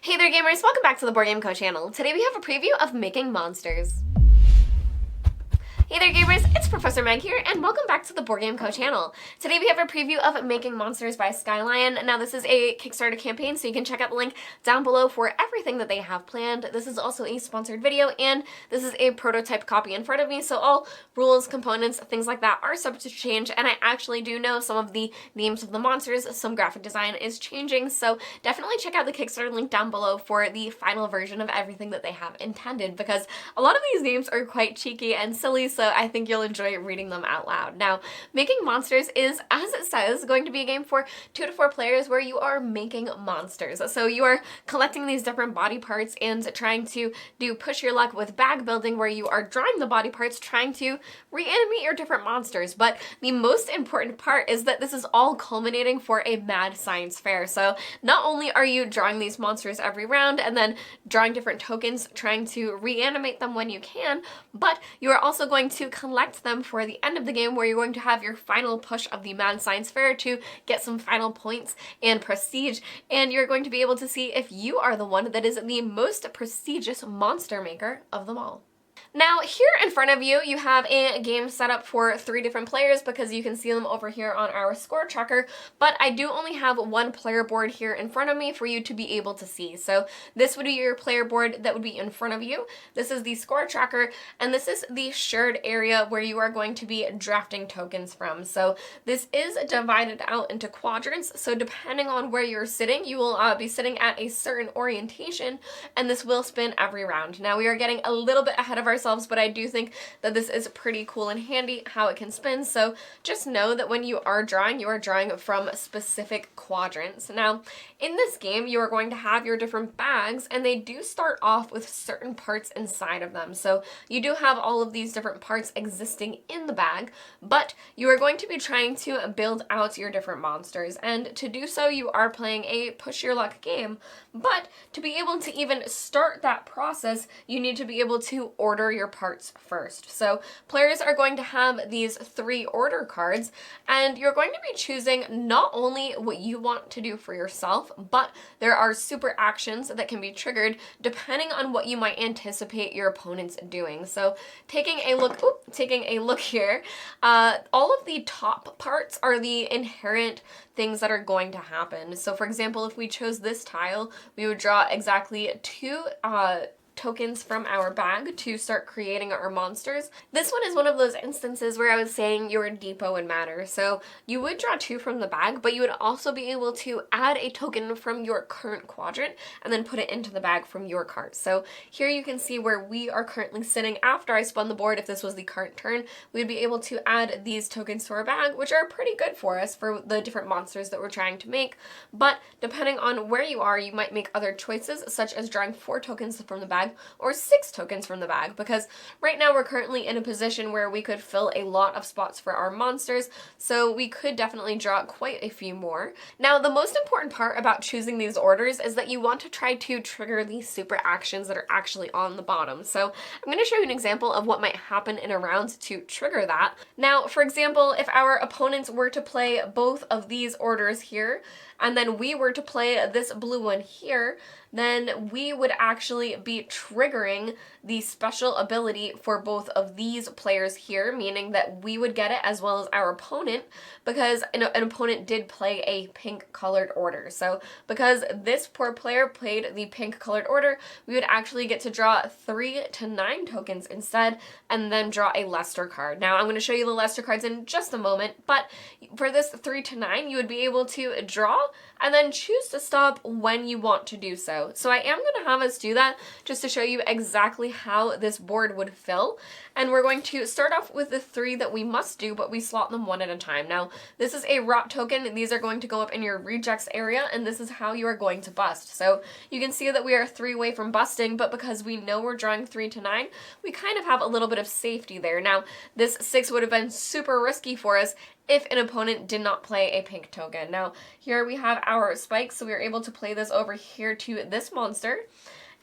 Hey there gamers, welcome back to the Board Game Co channel. Today we have a preview of Making Monsters. Hey there gamers, it's Professor Meg here, and welcome back to the Board Game Co channel. Today we have a preview of Making Monsters by Skylion. Now this is a Kickstarter campaign, so you can check out the link down below for everything that they have planned. This is also a sponsored video, and this is a prototype copy in front of me, so all rules, components, things like that are subject to change, and I actually do know some of the names of the monsters, some graphic design is changing, so definitely check out the Kickstarter link down below for the final version of everything that they have intended, because a lot of these names are quite cheeky and silly, so I think you'll enjoy reading them out loud. Now, Making Monsters is, as it says, going to be a game for 2 to 4 players where you are making monsters. So you are collecting these different body parts and trying to do push your luck with bag building, where you are drawing the body parts, trying to reanimate your different monsters. But the most important part is that this is all culminating for a mad science fair. So not only are you drawing these monsters every round and then drawing different tokens, trying to reanimate them when you can, but you are also going to collect them for the end of the game, where you're going to have your final push of the Mad Science Fair to get some final points and prestige, and you're going to be able to see if you are the one that is the most prestigious monster maker of them all. Now, here in front of you, you have a game set up for 3 different players, because you can see them over here on our score tracker, but I do only have one player board here in front of me for you to be able to see. So this would be your player board that would be in front of you. This is the score tracker, and this is the shared area where you are going to be drafting tokens from. So this is divided out into quadrants, so depending on where you're sitting, you will be sitting at a certain orientation, and this will spin every round. Now, we are getting a little bit ahead of ourselves, but I do think that this is pretty cool and handy how it can spin, so just know that when you are drawing from specific quadrants. Now, in this game, you are going to have your different bags, and they do start off with certain parts inside of them. So you do have all of these different parts existing in the bag, but you are going to be trying to build out your different monsters, and to do so, you are playing a push your luck game. But to be able to even start that process, you need to be able to order your parts first. So players are going to have these 3 order cards, and you're going to be choosing not only what you want to do for yourself, but there are super actions that can be triggered depending on what you might anticipate your opponents doing. So taking a look here, all of the top parts are the inherent things that are going to happen. So for example, if we chose this tile, we would draw exactly 2 tokens from our bag to start creating our monsters. This one is one of those instances where I was saying your depot would matter. So you would draw 2 from the bag, but you would also be able to add a token from your current quadrant and then put it into the bag from your cart. So here you can see where we are currently sitting after I spun the board. If this was the current turn, we'd be able to add these tokens to our bag, which are pretty good for us for the different monsters that we're trying to make. But depending on where you are, you might make other choices, such as drawing 4 tokens from the bag or 6 tokens from the bag, because right now we're currently in a position where we could fill a lot of spots for our monsters, so we could definitely draw quite a few more. Now, the most important part about choosing these orders is that you want to try to trigger these super actions that are actually on the bottom. So I'm going to show you an example of what might happen in a round to trigger that. Now, for example, if our opponents were to play both of these orders here, and then we were to play this blue one here, then we would actually be triggering the special ability for both of these players here, meaning that we would get it as well as our opponent, because an opponent did play a pink colored order. So because this poor player played the pink colored order, we would actually get to draw 3 to 9 tokens instead, and then draw a Lester card. Now I'm going to show you the Lester cards in just a moment, but for this 3 to 9, you would be able to draw and then choose to stop when you want to do so. So I am going to have us do that just to show you exactly how this board would fill. And we're going to start off with the 3 that we must do, but we slot them one at a time. Now, this is a rot token. These are going to go up in your rejects area, and this is how you are going to bust. So you can see that we are 3 away from busting, but because we know we're drawing 3 to 9, we kind of have a little bit of safety there. Now, this 6 would have been super risky for us if an opponent did not play a pink token. Now, here we have our spikes, so we are able to play this over here to this monster.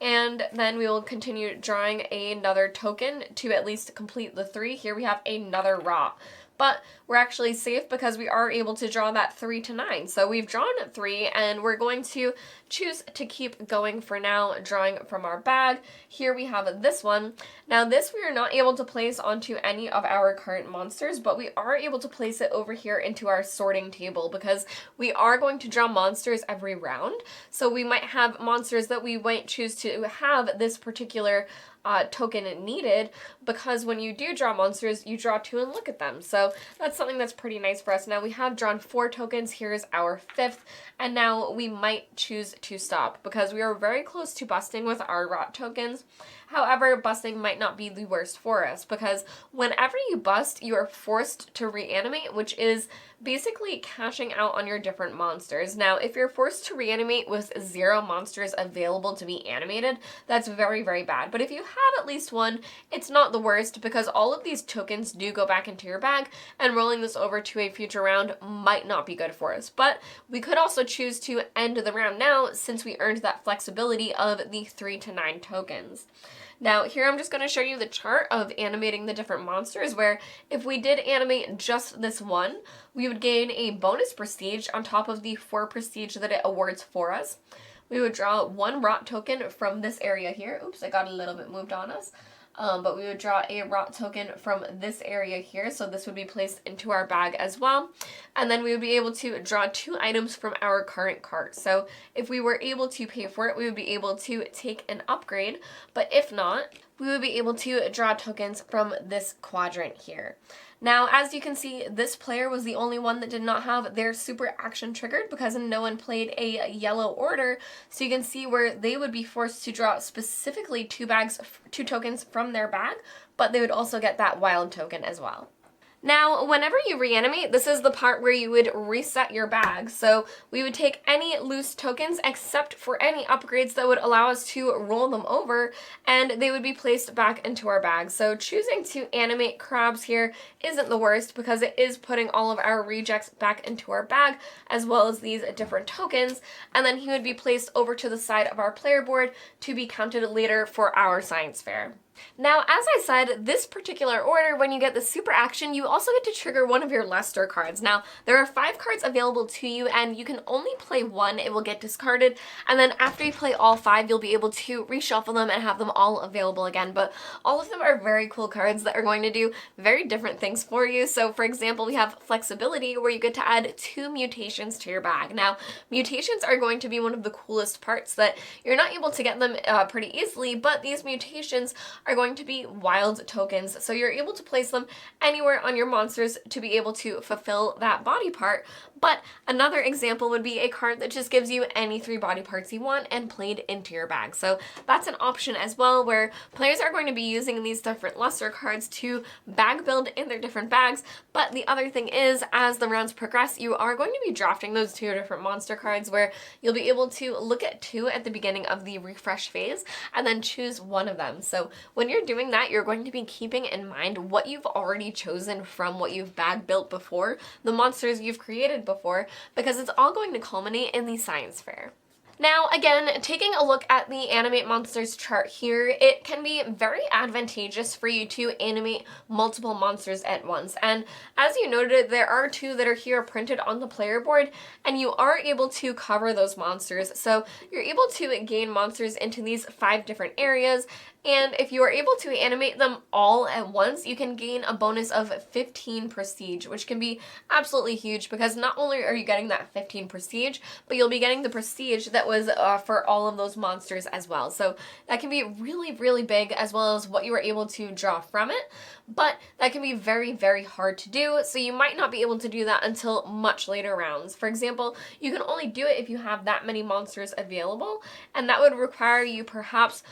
And then we will continue drawing another token to at least complete the 3. Here we have another rot. but we're actually safe because we are able to draw that 3 to 9. So we've drawn 3, and we're going to choose to keep going for now, drawing from our bag. Here we have this one. Now this we are not able to place onto any of our current monsters, but we are able to place it over here into our sorting table because we are going to draw monsters every round. So we might have monsters that we might choose to have this particular token needed, because when you do draw monsters, you draw 2 and look at them. So that's something that's pretty nice for us. Now we have drawn 4 tokens. Here's our 5th, and now we might choose to stop because we are very close to busting with our rot tokens. However, busting might not be the worst for us because whenever you bust, you are forced to reanimate, which is basically cashing out on your different monsters. Now, if you're forced to reanimate with 0 monsters available to be animated, that's very, very bad. But if you have at least one, it's not the worst because all of these tokens do go back into your bag, and rolling this over to a future round might not be good for us. But we could also choose to end the round now since we earned that flexibility of the 3 to 9 tokens. Now here I'm just going to show you the chart of animating the different monsters, where if we did animate just this one, we would gain a bonus prestige on top of the 4 prestige that it awards for us. We would draw 1 rot token from this area here. Oops, I got a little bit moved on us. But we would draw a rot token from this area here, so this would be placed into our bag as well. And then we would be able to draw 2 items from our current cart. So if we were able to pay for it, we would be able to take an upgrade, but if not, we would be able to draw tokens from this quadrant here. Now, as you can see, this player was the only one that did not have their super action triggered because no one played a yellow order. So you can see where they would be forced to draw specifically 2 tokens from their bag, but they would also get that wild token as well. Now, whenever you reanimate, this is the part where you would reset your bag. So we would take any loose tokens except for any upgrades that would allow us to roll them over, and they would be placed back into our bag. So choosing to animate crabs here isn't the worst because it is putting all of our rejects back into our bag as well as these different tokens, and then he would be placed over to the side of our player board to be counted later for our science fair. Now, as I said, this particular order, when you get the super action, you also get to trigger one of your Lester cards. Now, there are 5 cards available to you, and you can only play 1. It will get discarded, and then after you play all 5, you'll be able to reshuffle them and have them all available again. But all of them are very cool cards that are going to do very different things for you. So, for example, we have flexibility, where you get to add 2 mutations to your bag. Now, mutations are going to be one of the coolest parts that you're not able to get them pretty easily, but these mutations are going to be wild tokens, so you're able to place them anywhere on your monsters to be able to fulfill that body part. But another example would be a card that just gives you any 3 body parts you want and played into your bag. So that's an option as well, where players are going to be using these different Luster cards to bag build in their different bags. But the other thing is, as the rounds progress, you are going to be drafting those 2 different monster cards, where you'll be able to look at 2 at the beginning of the refresh phase and then choose one of them. So when you're doing that, you're going to be keeping in mind what you've already chosen from what you've bag built before, the monsters you've created before, because it's all going to culminate in the science fair. Now, again, taking a look at the animate monsters chart here, it can be very advantageous for you to animate multiple monsters at once. And as you noted, there are 2 that are here printed on the player board, and you are able to cover those monsters. So you're able to gain monsters into these 5 different areas, and if you are able to animate them all at once, you can gain a bonus of 15 prestige, which can be absolutely huge because not only are you getting that 15 prestige, but you'll be getting the prestige that was for all of those monsters as well. So that can be really, really big, as well as what you were able to draw from it, but that can be very, very hard to do, so you might not be able to do that until much later rounds. For example, you can only do it if you have that many monsters available, and that would require you perhaps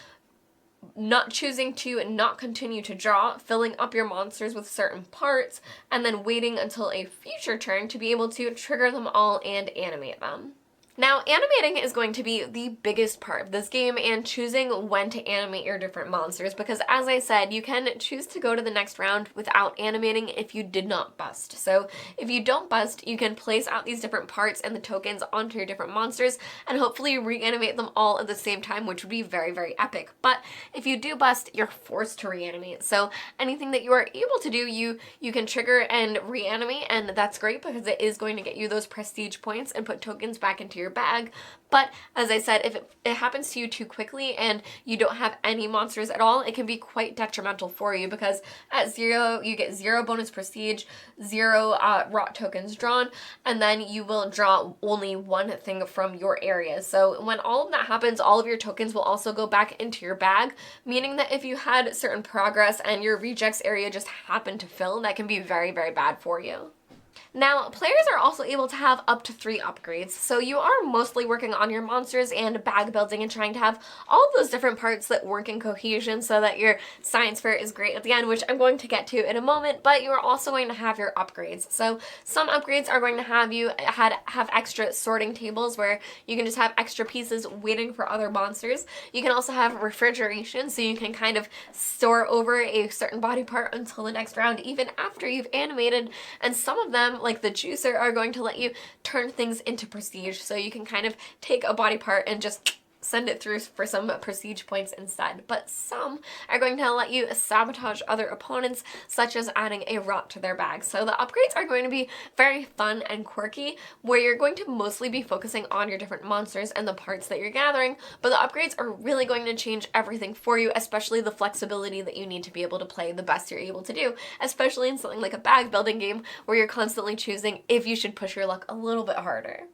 not choosing to not continue to draw, filling up your monsters with certain parts, and then waiting until a future turn to be able to trigger them all and animate them. Now, animating is going to be the biggest part of this game, and choosing when to animate your different monsters, because as I said, you can choose to go to the next round without animating if you did not bust. So if you don't bust, you can place out these different parts and the tokens onto your different monsters and hopefully reanimate them all at the same time, which would be very, very epic. But if you do bust, you're forced to reanimate. So anything that you are able to do, you can trigger and reanimate, and that's great because it is going to get you those prestige points and put tokens back into your bag. But as I said, if it happens to you too quickly and you don't have any monsters at all, it can be quite detrimental for you, because at 0 you get 0 bonus prestige, 0 rot tokens drawn, and then you will draw only one thing from your area. So when all of that happens, all of your tokens will also go back into your bag, meaning that if you had certain progress and your rejects area just happened to fill, that can be very, very bad for you. Now, players are also able to have up to 3 upgrades, so you are mostly working on your monsters and bag building and trying to have all of those different parts that work in cohesion so that your science fair is great at the end, which I'm going to get to in a moment, but you are also going to have your upgrades. So some upgrades are going to have you have extra sorting tables where you can just have extra pieces waiting for other monsters. You can also have refrigeration, so you can kind of store over a certain body part until the next round, even after you've animated, and some of them, like the juicer, are going to let you turn things into prestige, so you can kind of take a body part and just send it through for some prestige points instead. But some are going to let you sabotage other opponents, such as adding a rot to their bag. So the upgrades are going to be very fun and quirky, where you're going to mostly be focusing on your different monsters and the parts that you're gathering, but the upgrades are really going to change everything for you, especially the flexibility that you need to be able to play the best you're able to do, especially in something like a bag building game where you're constantly choosing if you should push your luck a little bit harder.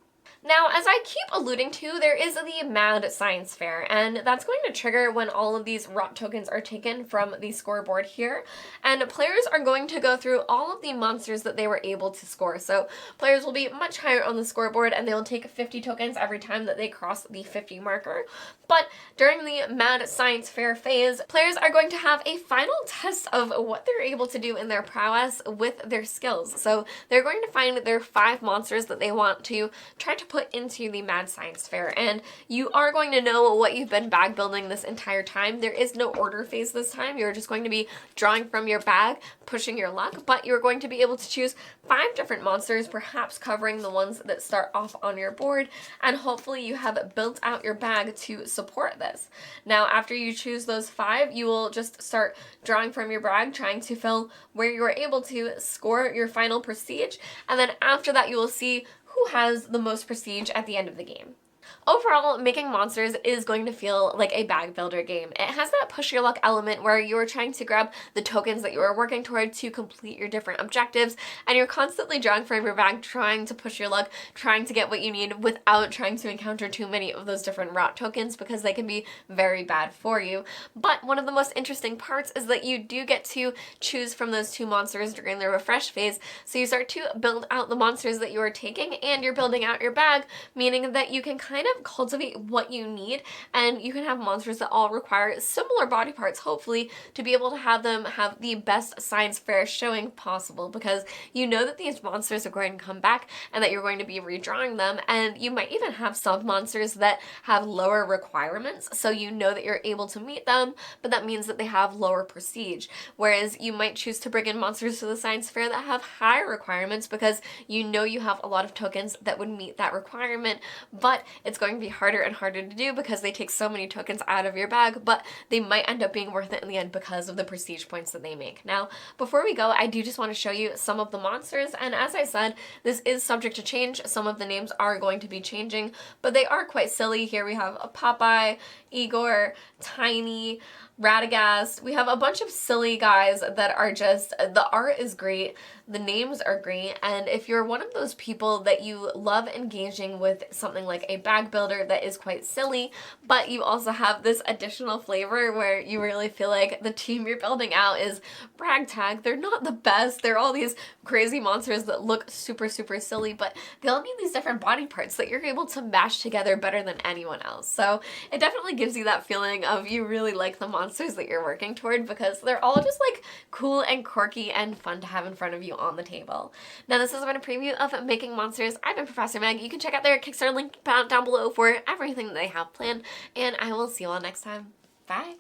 Now, as I keep alluding to, there is the Mad Science Fair, and that's going to trigger when all of these rot tokens are taken from the scoreboard here, and players are going to go through all of the monsters that they were able to score. So players will be much higher on the scoreboard, and they will take 50 tokens every time that they cross the 50 marker. But during the Mad Science Fair phase, players are going to have a final test of what they're able to do in their prowess with their skills. So they're going to find their 5 monsters that they want to try to put into the Mad Science Fair, and you are going to know what you've been bag building this entire time. There is no order phase this time. You're just going to be drawing from your bag, pushing your luck, but you're going to be able to choose 5 different monsters, perhaps covering the ones that start off on your board, and hopefully you have built out your bag to support this. Now, after you choose those 5, you will just start drawing from your bag, trying to fill where you are able to score your final prestige, and then after that you will see who has the most prestige at the end of the game. Overall, making monsters is going to feel like a bag builder game. It has that push your luck element where you're trying to grab the tokens that you are working toward to complete your different objectives, and you're constantly drawing from your bag, trying to push your luck, trying to get what you need without trying to encounter too many of those different rot tokens, because they can be very bad for you. But one of the most interesting parts is that you do get to choose from those 2 monsters during the refresh phase, so you start to build out the monsters that you are taking, and you're building out your bag, meaning that you can kind of cultivate what you need, and you can have monsters that all require similar body parts, hopefully, to be able to have them have the best science fair showing possible, because you know that these monsters are going to come back and that you're going to be redrawing them, and you might even have some monsters that have lower requirements, so you know that you're able to meet them, but that means that they have lower prestige, whereas you might choose to bring in monsters to the science fair that have higher requirements because you know you have a lot of tokens that would meet that requirement, but it's going to be harder and harder to do because they take so many tokens out of your bag, but they might end up being worth it in the end because of the prestige points that they make. Now, before we go, I do just want to show you some of the monsters, and as I said, this is subject to change. Some of the names are going to be changing, but they are quite silly. Here we have a Popeye, Igor, Tiny, Radagast. We have a bunch of silly guys that are just, the art is great, the names are great, and if you're one of those people that you love engaging with something like a bag builder that is quite silly, but you also have this additional flavor where you really feel like the team you're building out is ragtag. They're not the best. They're all these crazy monsters that look super, super silly, but they all need these different body parts that you're able to mash together better than anyone else. So it definitely gives you that feeling of you really like the monsters that you're working toward, because they're all just like cool and quirky and fun to have in front of you on the table. Now this has been a preview of Making Monsters. I've been Professor Meg. You can check out their Kickstarter link down below for everything that they have planned, and I will see you all next time. Bye!